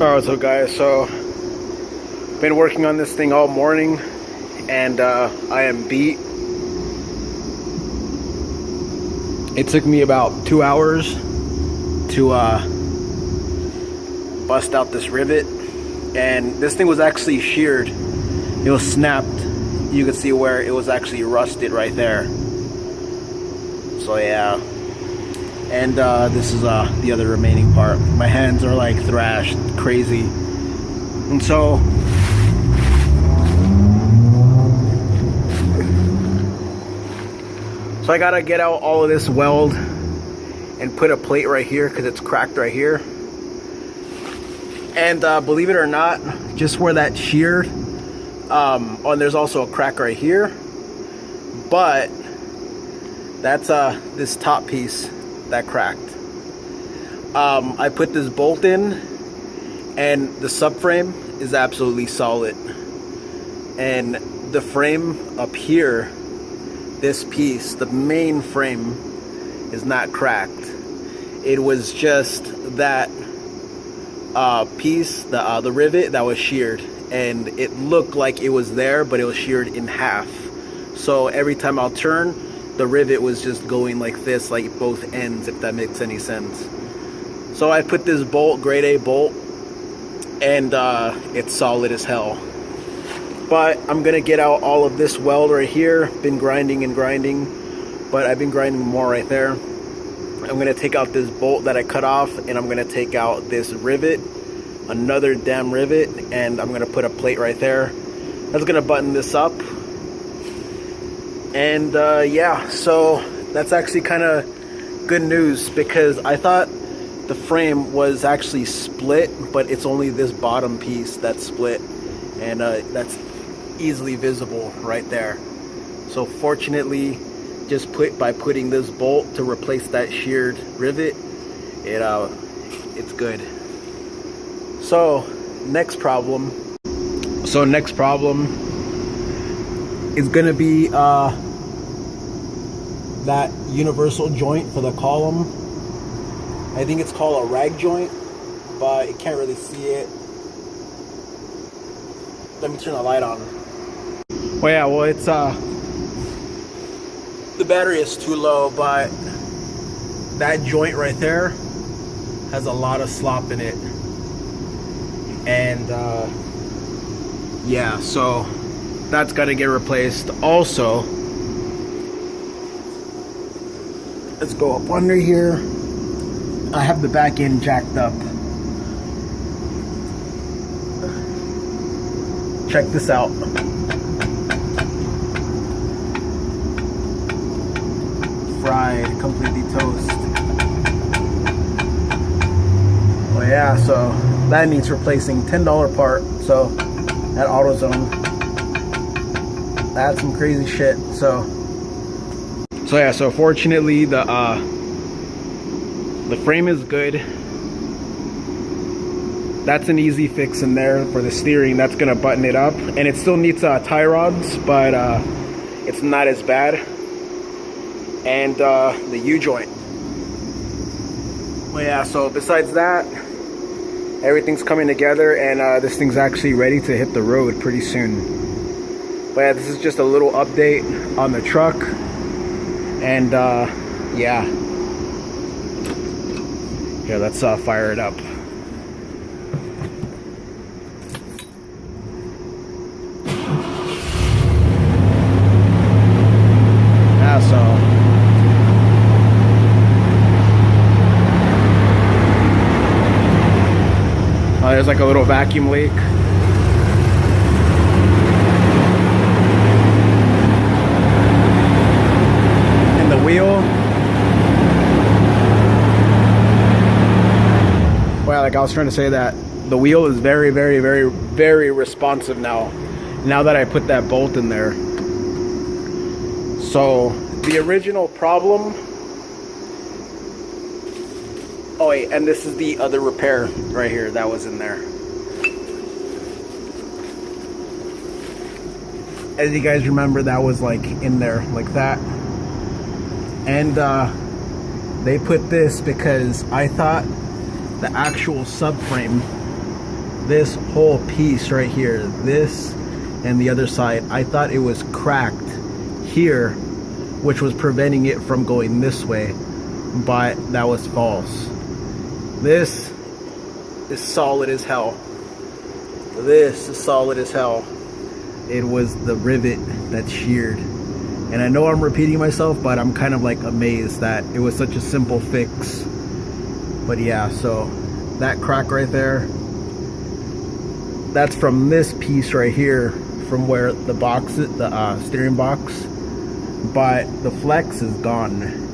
Alright, so guys, been working on this thing all morning, and I am beat. It took me about 2 hours to bust out this rivet, and this thing was actually sheared. It was snapped. You could see where it was actually rusted right there. So yeah, and this is the other remaining part. My hands are like thrashed crazy, and so I gotta get out all of this weld and put a plate right here because it's cracked right here. And believe it or not, just where that sheared, and there's also a crack right here, but that's this top piece that cracked. I put this bolt in, and the subframe is absolutely solid, and the frame up here, this piece, the main frame, is not cracked. It was just that piece, the rivet that was sheared, and it looked like it was there, but it was sheared in half. So every time I'll turn, the rivet was just going like this, like both ends, if that makes any sense. So I put this bolt, grade A bolt, and it's solid as hell. But I'm gonna get out all of this weld right here. Been grinding and grinding, but I've been grinding more right there. I'm gonna take out this bolt that I cut off, and I'm gonna take out this rivet, another damn rivet, and I'm gonna put a plate right there. That's gonna button this up. And yeah, so that's actually kind of good news, because I thought the frame was actually split, but it's only this bottom piece that's split, and that's easily visible right there. So fortunately, just by putting this bolt to replace that sheared rivet, it's good. So next problem is gonna be that universal joint for the column. I think it's called a rag joint, but you can't really see it. Let me turn the light on. Well, yeah, well, it's the battery is too low, but that joint right there has a lot of slop in it. And yeah, so that's got to get replaced. Also, let's go up under here. I have the back end jacked up. Check this out. Fried, completely toast. Oh yeah, so that needs replacing. $10 part. So at AutoZone, that's some crazy shit. So yeah, so fortunately the frame is good. That's an easy fix in there for the steering. That's gonna button it up, and it still needs tie rods, but it's not as bad. And the U-joint. Well, yeah, so besides that, everything's coming together, and this thing's actually ready to hit the road pretty soon. But yeah, this is just a little update on the truck, and yeah, let's fire it up. Yeah, so there's like a little vacuum leak. And the wheel. Well, like I was trying to say, that the wheel is very, very, very, very responsive now that I put that bolt in there. So the original problem. Oh wait, and this is the other repair right here that was in there. As you guys remember, that was like in there like that. And they put this because I thought the actual subframe this whole piece right here, this and the other side, I thought it was cracked here, which was preventing it from going this way, but that was false. This is solid as hell. This is solid as hell. It was the rivet that sheared. And I know I'm repeating myself, but I'm kind of like amazed that it was such a simple fix. But yeah, so that crack right there, that's from this piece right here, from where the box, the steering box, but the flex is gone.